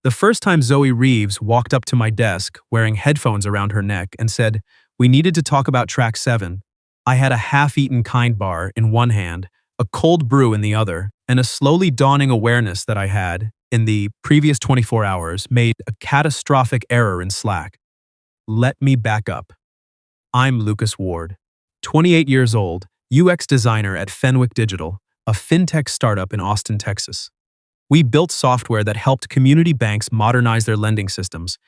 The first time Zoe Reeves walked up to my desk wearing headphones around her neck and said, "We needed to talk about track 7, I had a half-eaten Kind bar in one hand, a cold brew in the other, and a slowly dawning awareness that I had, in the previous 24 hours, made a catastrophic error in Slack. Let me back up. I'm Lucas Ward, 28 years old, UX designer at Fenwick Digital, a fintech startup in Austin, Texas. We built software that helped community banks modernize their lending systems,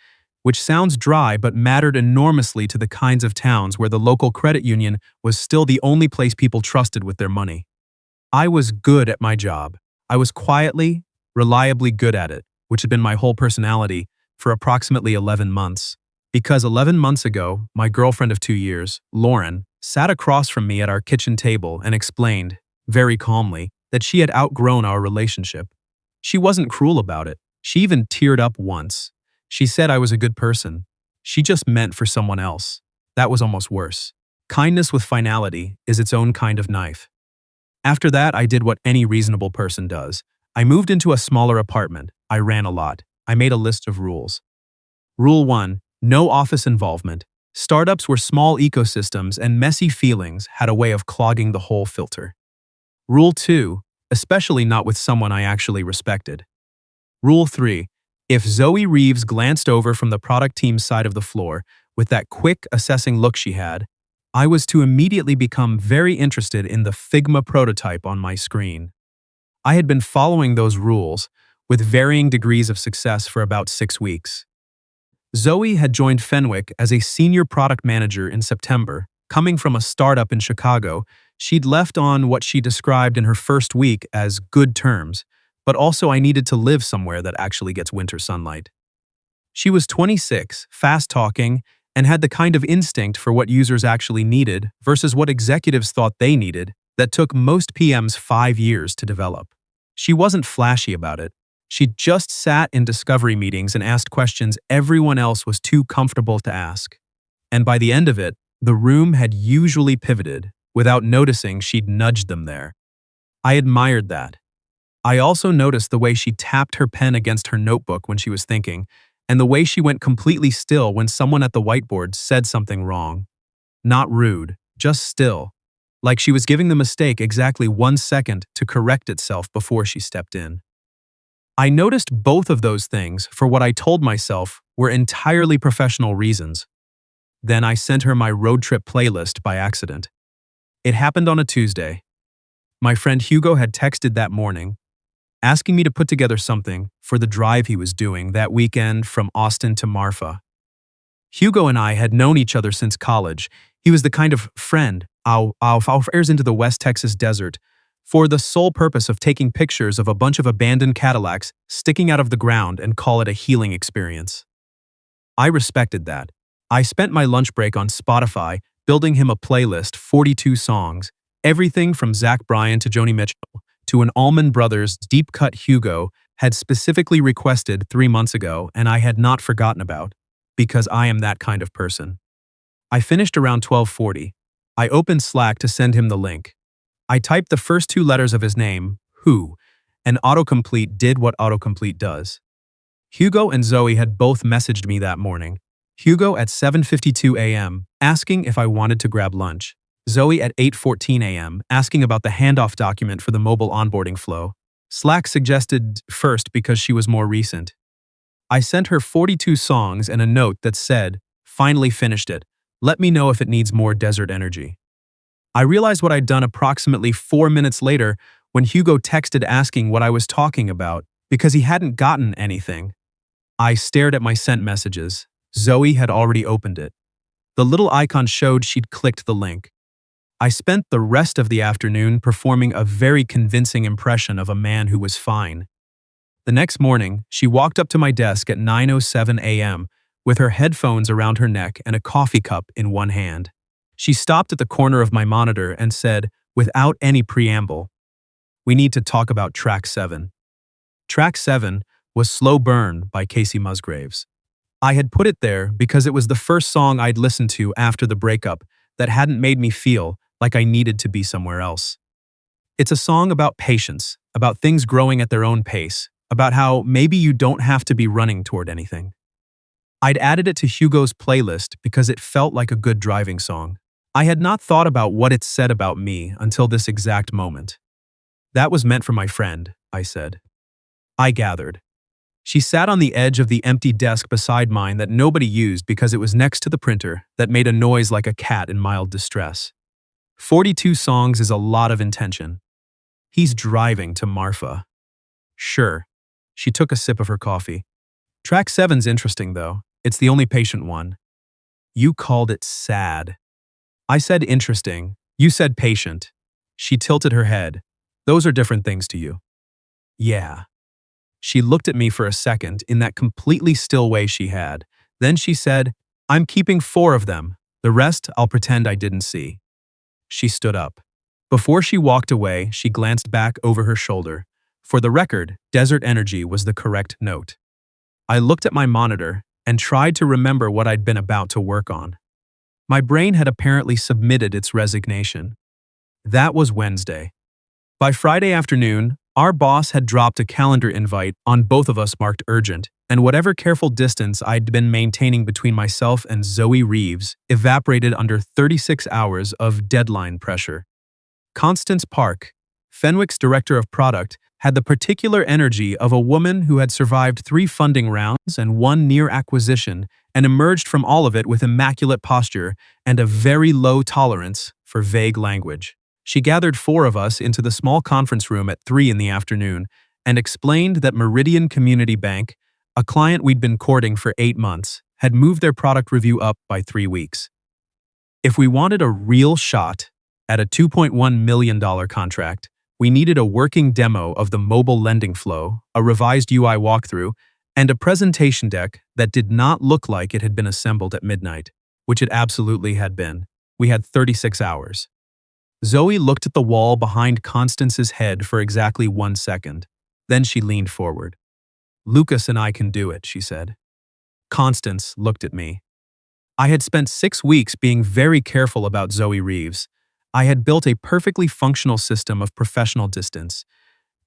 which sounds dry but mattered enormously to the kinds of towns where the local credit union was still the only place people trusted with their money. I was good at my job. I was quietly, reliably good at it, which had been my whole personality, for approximately 11 months. Because 11 months ago, my girlfriend of 2 years, Lauren, sat across from me at our kitchen table and explained, very calmly, that she had outgrown our relationship. She wasn't cruel about it. She even teared up once. She said I was a good person. She just meant for someone else. That was almost worse. Kindness with finality is its own kind of knife. After that, I did what any reasonable person does. I moved into a smaller apartment. I ran a lot. I made a list of rules. Rule 1. No office involvement. Startups were small ecosystems and messy feelings had a way of clogging the whole filter. Rule 2. Especially not with someone I actually respected. Rule 3. If Zoe Reeves glanced over from the product team's side of the floor with that quick, assessing look she had, I was to immediately become very interested in the Figma prototype on my screen. I had been following those rules with varying degrees of success for about 6 weeks. Zoe had joined Fenwick as a senior product manager in September. Coming from a startup in Chicago, she'd left on what she described in her first week as good terms, but also I needed to live somewhere that actually gets winter sunlight. She was 26, fast-talking, and had the kind of instinct for what users actually needed versus what executives thought they needed that took most PMs 5 years to develop. She wasn't flashy about it. She just sat in discovery meetings and asked questions everyone else was too comfortable to ask. And by the end of it, the room had usually pivoted. Without noticing, she'd nudged them there. I admired that. I also noticed the way she tapped her pen against her notebook when she was thinking, and the way she went completely still when someone at the whiteboard said something wrong. Not rude, just still, like she was giving the mistake exactly 1 second to correct itself before she stepped in. I noticed both of those things for what I told myself were entirely professional reasons. Then I sent her my road trip playlist by accident. It happened on a Tuesday. My friend Hugo had texted that morning, asking me to put together something for the drive he was doing that weekend from Austin to Marfa. Hugo and I had known each other since college. He was the kind of friend who fares into the West Texas desert for the sole purpose of taking pictures of a bunch of abandoned Cadillacs sticking out of the ground and call it a healing experience. I respected that. I spent my lunch break on Spotify building him a playlist, 42 songs, everything from Zach Bryan to Joni Mitchell, to an Allman Brothers deep cut Hugo had specifically requested 3 months ago and I had not forgotten about, because I am that kind of person. I finished around 12:40. I opened Slack to send him the link. I typed the first 2 letters of his name, Who, and autocomplete did what autocomplete does. Hugo and Zoe had both messaged me that morning. Hugo at 7:52 a.m., asking if I wanted to grab lunch. Zoe at 8:14 a.m., asking about the handoff document for the mobile onboarding flow. Slack suggested first because she was more recent. I sent her 42 songs and a note that said, "Finally finished it. Let me know if it needs more desert energy." I realized what I'd done approximately 4 minutes later when Hugo texted asking what I was talking about because he hadn't gotten anything. I stared at my sent messages. Zoe had already opened it. The little icon showed she'd clicked the link. I spent the rest of the afternoon performing a very convincing impression of a man who was fine. The next morning, she walked up to my desk at 9:07 a.m. with her headphones around her neck and a coffee cup in one hand. She stopped at the corner of my monitor and said, without any preamble, "We need to talk about track 7. Track 7 was Slow Burn by Casey Musgraves. I had put it there because it was the first song I'd listened to after the breakup that hadn't made me feel like I needed to be somewhere else. It's a song about patience, about things growing at their own pace, about how maybe you don't have to be running toward anything. I'd added it to Hugo's playlist because it felt like a good driving song. I had not thought about what it said about me until this exact moment. That was meant for my friend, I said. I gathered. She sat on the edge of the empty desk beside mine that nobody used because it was next to the printer that made a noise like a cat in mild distress. 42 songs is a lot of intention. He's driving to Marfa. Sure. She took a sip of her coffee. Track 7's interesting, though. It's the only patient one. You called it sad. I said interesting. You said patient. She tilted her head. Those are different things to you. Yeah. She looked at me for a second in that completely still way she had. Then she said, I'm keeping 4 of them. The rest I'll pretend I didn't see. She stood up. Before she walked away, she glanced back over her shoulder. For the record, desert energy was the correct note. I looked at my monitor and tried to remember what I'd been about to work on. My brain had apparently submitted its resignation. That was Wednesday. By Friday afternoon, our boss had dropped a calendar invite on both of us marked urgent, and whatever careful distance I'd been maintaining between myself and Zoe Reeves evaporated under 36 hours of deadline pressure. Constance Park, Fenwick's director of product, had the particular energy of a woman who had survived 3 funding rounds and 1 near acquisition and emerged from all of it with immaculate posture and a very low tolerance for vague language. She gathered 4 of us into the small conference room at 3 in the afternoon and explained that Meridian Community Bank, a client we'd been courting for 8 months, had moved their product review up by 3 weeks. If we wanted a real shot at a $2.1 million contract, we needed a working demo of the mobile lending flow, a revised UI walkthrough, and a presentation deck that did not look like it had been assembled at midnight, which it absolutely had been. We had 36 hours. Zoe looked at the wall behind Constance's head for exactly 1 second. Then she leaned forward. Lucas and I can do it, she said. Constance looked at me. I had spent 6 weeks being very careful about Zoe Reeves. I had built a perfectly functional system of professional distance,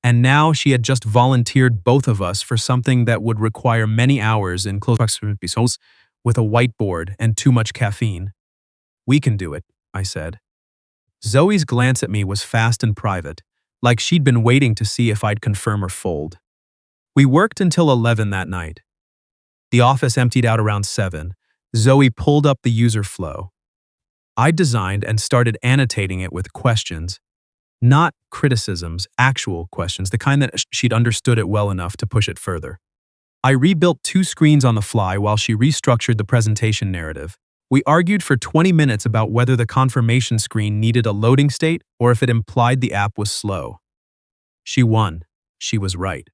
and now she had just volunteered both of us for something that would require many hours in close proximity with a whiteboard and too much caffeine. We can do it, I said. Zoe's glance at me was fast and private, like she'd been waiting to see if I'd confirm or fold. We worked until 11 that night. The office emptied out around 7. Zoe pulled up the user flow. I designed and started annotating it with questions, not criticisms, actual questions, the kind that she'd understood it well enough to push it further. I rebuilt 2 screens on the fly while she restructured the presentation narrative. We argued for 20 minutes about whether the confirmation screen needed a loading state or if it implied the app was slow. She won. She was right.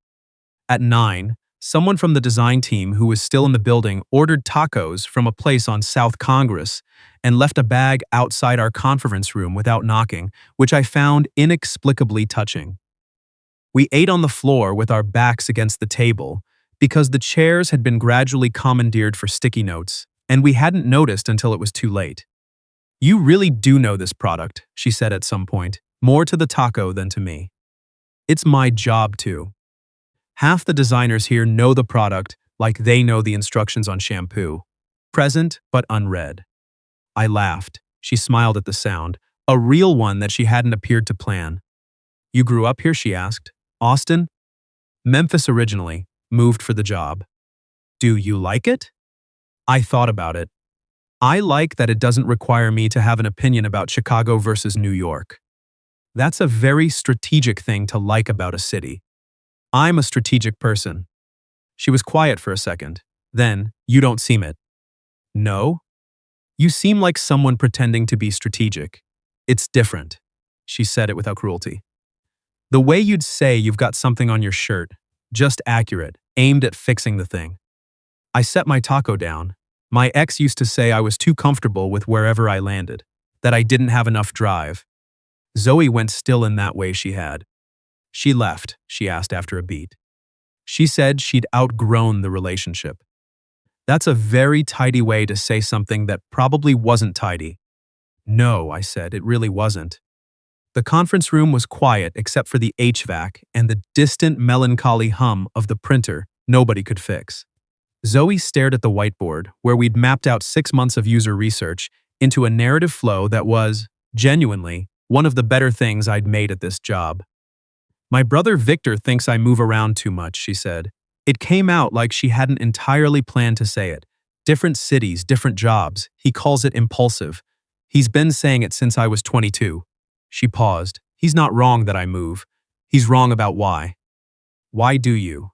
At 9, someone from the design team who was still in the building ordered tacos from a place on South Congress and left a bag outside our conference room without knocking, which I found inexplicably touching. We ate on the floor with our backs against the table because the chairs had been gradually commandeered for sticky notes, and we hadn't noticed until it was too late. You really do know this product, she said at some point, more to the taco than to me. It's my job to. Half the designers here know the product like they know the instructions on shampoo. Present, but unread. I laughed. She smiled at the sound, a real one that she hadn't appeared to plan. You grew up here, she asked. Austin? Memphis originally, moved for the job. Do you like it? I thought about it. I like that it doesn't require me to have an opinion about Chicago versus New York. That's a very strategic thing to like about a city. I'm a strategic person. She was quiet for a second. Then, you don't seem it. No? You seem like someone pretending to be strategic. It's different. She said it without cruelty. The way you'd say you've got something on your shirt, just accurate, aimed at fixing the thing. I set my taco down. My ex used to say I was too comfortable with wherever I landed, that I didn't have enough drive. Zoe went still in that way she had. She left, she asked after a beat. She said she'd outgrown the relationship. That's a very tidy way to say something that probably wasn't tidy. No, I said, it really wasn't. The conference room was quiet except for the HVAC and the distant melancholy hum of the printer nobody could fix. Zoe stared at the whiteboard, where we'd mapped out 6 months of user research into a narrative flow that was, genuinely, one of the better things I'd made at this job. My brother Victor thinks I move around too much, she said. It came out like she hadn't entirely planned to say it. Different cities, different jobs. He calls it impulsive. He's been saying it since I was 22. She paused. He's not wrong that I move. He's wrong about why. Why do you?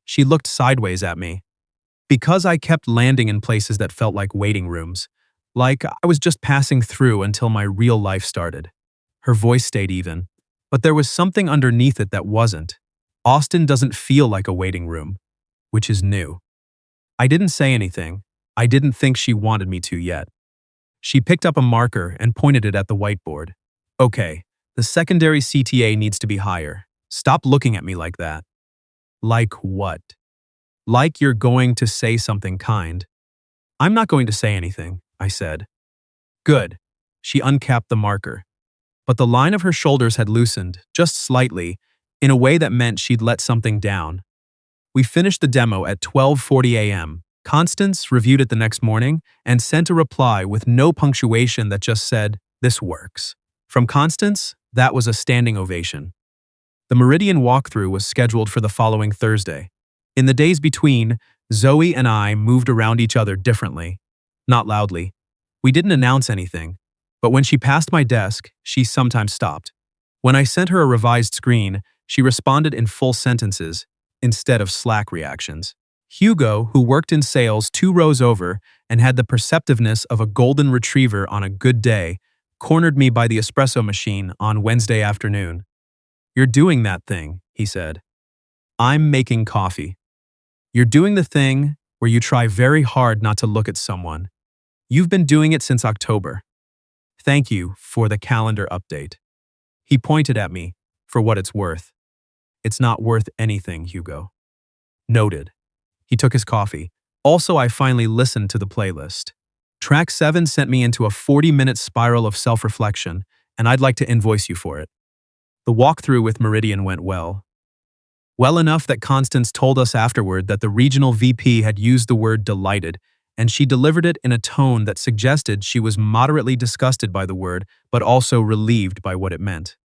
She looked sideways at me. Because I kept landing in places that felt like waiting rooms. Like I was just passing through until my real life started. Her voice stayed even. But there was something underneath it that wasn't. Austin doesn't feel like a waiting room, which is new. I didn't say anything. I didn't think she wanted me to yet. She picked up a marker and pointed it at the whiteboard. Okay, the secondary CTA needs to be higher. Stop looking at me like that. Like what? Like you're going to say something kind. I'm not going to say anything, I said. Good. She uncapped the marker. But the line of her shoulders had loosened, just slightly, in a way that meant she'd let something down. We finished the demo at 12:40 a.m. Constance reviewed it the next morning and sent a reply with no punctuation that just said, "This works." From Constance, that was a standing ovation. The Meridian walkthrough was scheduled for the following Thursday. In the days between, Zoe and I moved around each other differently. Not loudly. We didn't announce anything. But when she passed my desk, she sometimes stopped. When I sent her a revised screen, she responded in full sentences, instead of Slack reactions. Hugo, who worked in sales 2 rows over and had the perceptiveness of a golden retriever on a good day, cornered me by the espresso machine on Wednesday afternoon. "You're doing that thing," he said. "I'm making coffee. You're doing the thing where you try very hard not to look at someone. You've been doing it since October. Thank you for the calendar update." He pointed at me, "For what it's worth." "It's not worth anything, Hugo." Noted. He took his coffee. Also, I finally listened to the playlist. Track 7 sent me into a 40-minute spiral of self-reflection, and I'd like to invoice you for it. The walkthrough with Meridian went well. Well enough that Constance told us afterward that the regional VP had used the word delighted, and she delivered it in a tone that suggested she was moderately disgusted by the word, but also relieved by what it meant.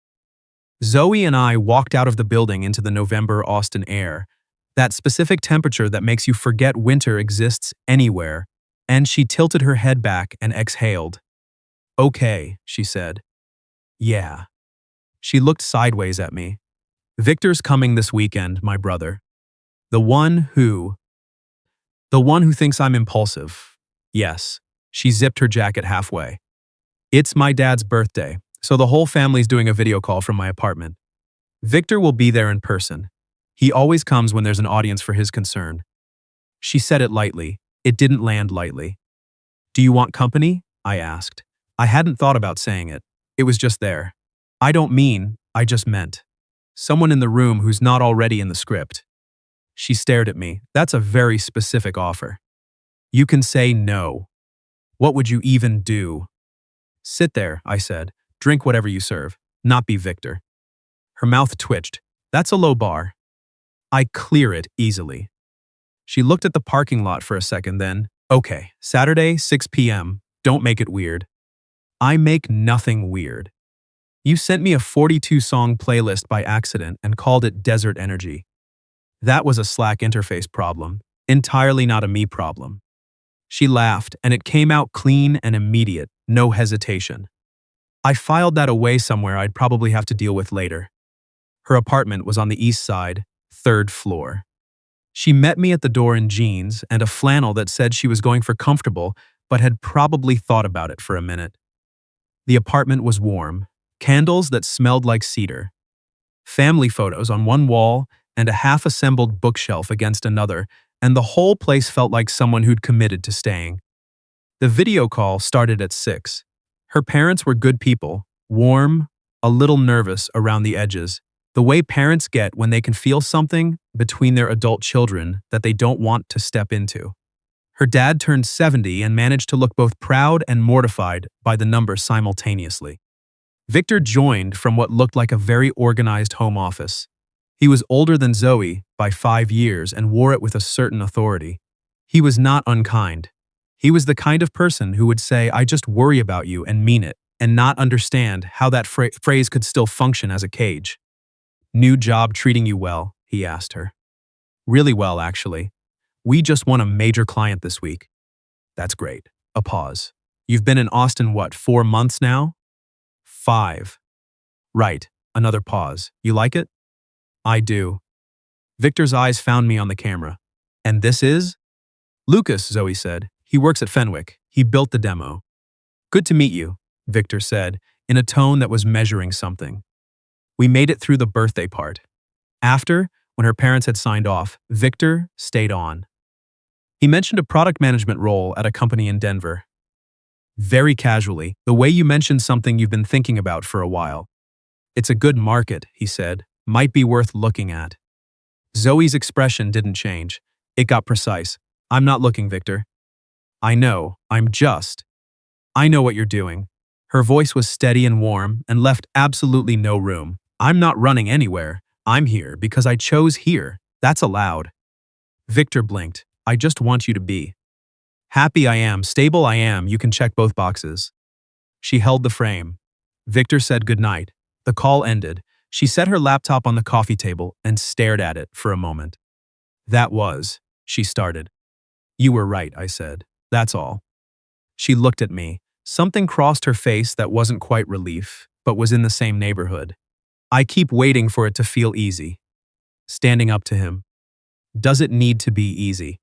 Zoe and I walked out of the building into the November Austin air, that specific temperature that makes you forget winter exists anywhere, and she tilted her head back and exhaled. "Okay," she said. "Yeah." She looked sideways at me. "Victor's coming this weekend, my brother. The one who thinks I'm impulsive." Yes, she zipped her jacket halfway. "It's my dad's birthday, so the whole family's doing a video call from my apartment. Victor will be there in person. He always comes when there's an audience for his concern." She said it lightly. It didn't land lightly. "Do you want company?" I asked. I hadn't thought about saying it. It was just there. I just meant. Someone in the room who's not already in the script. She stared at me. "That's a very specific offer. You can say no. What would you even do?" "Sit there," I said. "Drink whatever you serve. Not be Victor." Her mouth twitched. "That's a low bar. I clear it easily." She looked at the parking lot for a second, then, "Okay, Saturday, 6 p.m. Don't make it weird." I make nothing weird. You sent me a 42-song playlist by accident and called it Desert Energy. That was a Slack interface problem, entirely not a me problem. She laughed, and it came out clean and immediate, no hesitation. I filed that away somewhere I'd probably have to deal with later. Her apartment was on the east side, 3rd floor. She met me at the door in jeans and a flannel that said she was going for comfortable, but had probably thought about it for a minute. The apartment was warm, candles that smelled like cedar, family photos on one wall and a half-assembled bookshelf against another, and the whole place felt like someone who'd committed to staying. The video call started at 6. Her parents were good people, warm, a little nervous around the edges, the way parents get when they can feel something between their adult children that they don't want to step into. Her dad turned 70 and managed to look both proud and mortified by the number simultaneously. Victor joined from what looked like a very organized home office. He was older than Zoe by 5 years and wore it with a certain authority. He was not unkind. He was the kind of person who would say, "I just worry about you," and mean it, and not understand how that phrase could still function as a cage. "New job treating you well?" he asked her. "Really well, actually. We just won a major client this week." "That's great." A pause. "You've been in Austin, what, 4 months now?" "5. Right." Another pause. "You like it?" "I do." Victor's eyes found me on the camera. "And this is?" "Lucas," Zoe said. "He works at Fenwick. He built the demo." "Good to meet you," Victor said, in a tone that was measuring something. We made it through the birthday part. After, when her parents had signed off, Victor stayed on. He mentioned a product management role at a company in Denver. Very casually, the way you mentioned something you've been thinking about for a while. "It's a good market," he said. "Might be worth looking at." Zoe's expression didn't change. It got precise. "I'm not looking, Victor." "I know, I know what you're doing." Her voice was steady and warm and left absolutely no room. "I'm not running anywhere. I'm here because I chose here. That's allowed." Victor blinked. "I just want you to be happy. I am, stable I am, you can check both boxes." She held the frame. Victor said goodnight. The call ended. She set her laptop on the coffee table and stared at it for a moment. She started. "You were right," I said. "That's all." She looked at me. Something crossed her face that wasn't quite relief, but was in the same neighborhood. "I keep waiting for it to feel easy." Standing up to him. "Does it need to be easy?"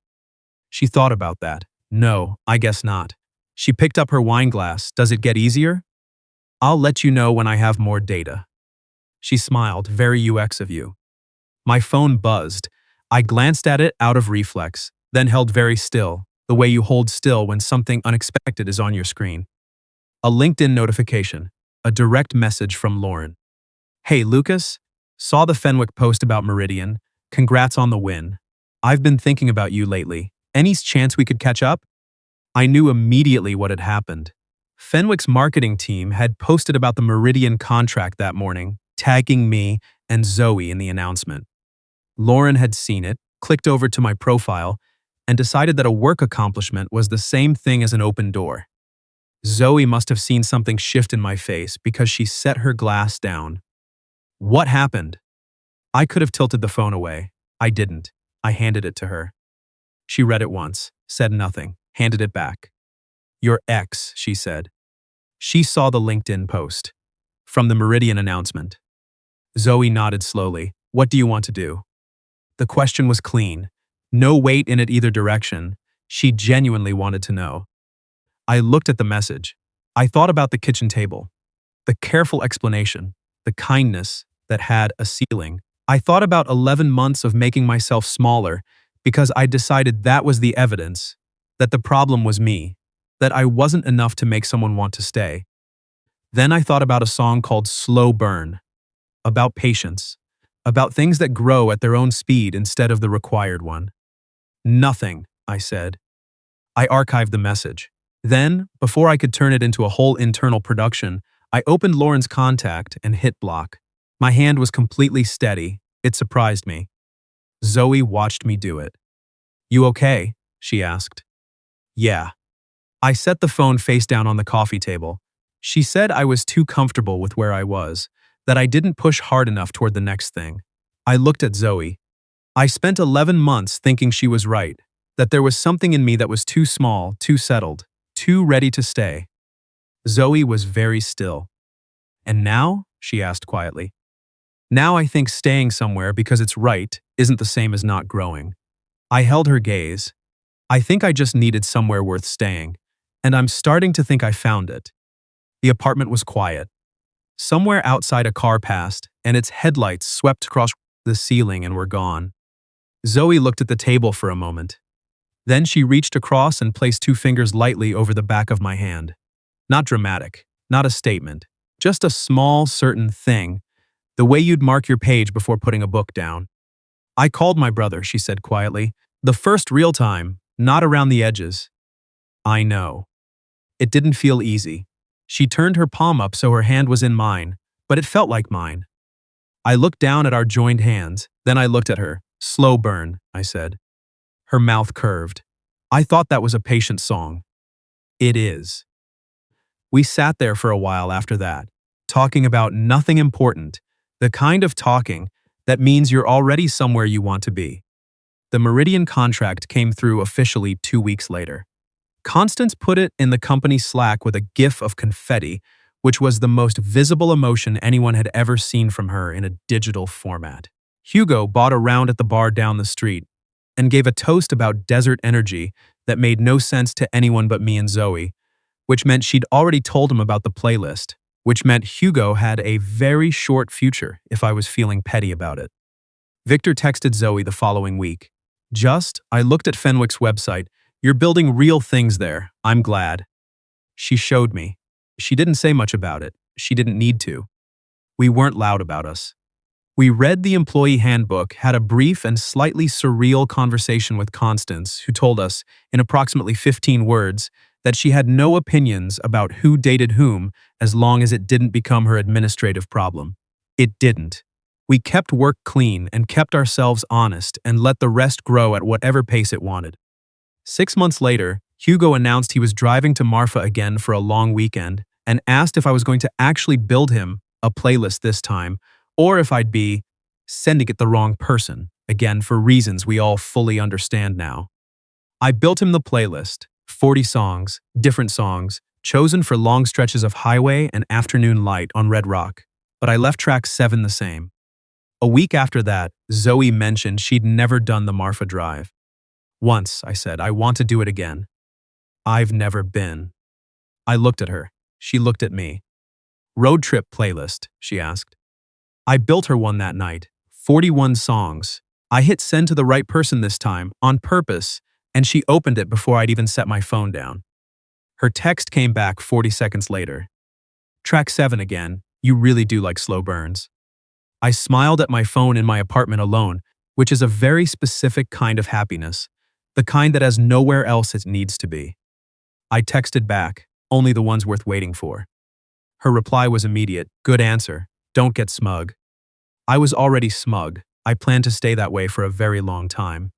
She thought about that. "No, I guess not." She picked up her wine glass. "Does it get easier?" "I'll let you know when I have more data." She smiled. "Very UX of you." My phone buzzed. I glanced at it out of reflex, then held very still, the way you hold still when something unexpected is on your screen. A LinkedIn notification. A direct message from Lauren. "Hey, Lucas. Saw the Fenwick post about Meridian. Congrats on the win. I've been thinking about you lately. Any chance we could catch up?" I knew immediately what had happened. Fenwick's marketing team had posted about the Meridian contract that morning, tagging me and Zoe in the announcement. Lauren had seen it, clicked over to my profile, and decided that a work accomplishment was the same thing as an open door. Zoe must have seen something shift in my face because she set her glass down. "What happened?" I could have tilted the phone away. I didn't. I handed it to her. She read it once, said nothing, handed it back. "Your ex," she said. She saw the LinkedIn post. From the Meridian announcement. Zoe nodded slowly. "What do you want to do?" The question was clean. No weight in it either direction. She genuinely wanted to know. I looked at the message. I thought about the kitchen table. The careful explanation. The kindness that had a ceiling. I thought about 11 months of making myself smaller because I decided that was the evidence that the problem was me, that I wasn't enough to make someone want to stay. Then I thought about a song called Slow Burn, about patience, about things that grow at their own speed instead of the required one. "Nothing," I said. I archived the message. Then, before I could turn it into a whole internal production, I opened Lauren's contact and hit block. My hand was completely steady. It surprised me. Zoe watched me do it. "You okay?" she asked. "Yeah." I set the phone face down on the coffee table. She said I was too comfortable with where I was, that I didn't push hard enough toward the next thing. I looked at Zoe. I spent 11 months thinking she was right, that there was something in me that was too small, too settled, too ready to stay. Zoe was very still. "And now?" she asked quietly. "Now I think staying somewhere because it's right isn't the same as not growing." I held her gaze. "I think I just needed somewhere worth staying, and I'm starting to think I found it." The apartment was quiet. Somewhere outside a car passed, and its headlights swept across the ceiling and were gone. Zoe looked at the table for a moment. Then she reached across and placed 2 fingers lightly over the back of my hand. Not dramatic, not a statement, just a small, certain thing, the way you'd mark your page before putting a book down. "I called my brother," she said quietly. "The first real time, not around the edges." I know. It didn't feel easy. She turned her palm up so her hand was in mine, but it felt like mine. I looked down at our joined hands, then I looked at her. Slow burn, I said. Her mouth curved. I thought that was a patient song. It is. We sat there for a while after that, talking about nothing important, the kind of talking that means you're already somewhere you want to be. The Meridian contract came through officially 2 weeks later. Constance put it in the company Slack with a gif of confetti, which was the most visible emotion anyone had ever seen from her in a digital format. Hugo bought a round at the bar down the street and gave a toast about desert energy that made no sense to anyone but me and Zoe, which meant she'd already told him about the playlist, which meant Hugo had a very short future if I was feeling petty about it. Victor texted Zoe the following week. I looked at Fenwick's website. You're building real things there. I'm glad. She showed me. She didn't say much about it. She didn't need to. We weren't loud about us. We read the employee handbook, had a brief and slightly surreal conversation with Constance, who told us, in approximately 15 words, that she had no opinions about who dated whom as long as it didn't become her administrative problem. It didn't. We kept work clean and kept ourselves honest and let the rest grow at whatever pace it wanted. 6 months later, Hugo announced he was driving to Marfa again for a long weekend and asked if I was going to actually build him a playlist this time, or if I'd be sending it the wrong person, again for reasons we all fully understand now. I built him the playlist, 40 songs, different songs, chosen for long stretches of highway and afternoon light on Red Rock, but I left track 7 the same. A week after that, Zoe mentioned she'd never done the Marfa Drive. Once, I said, I want to do it again. I've never been. I looked at her. She looked at me. Road trip playlist, she asked. I built her one that night. 41 songs. I hit send to the right person this time, on purpose, and she opened it before I'd even set my phone down. Her text came back 40 seconds later. Track 7 again. You really do like slow burns. I smiled at my phone in my apartment alone, which is a very specific kind of happiness, the kind that has nowhere else it needs to be. I texted back, only the ones worth waiting for. Her reply was immediate. Good answer. Don't get smug. I was already smug. I planned to stay that way for a very long time.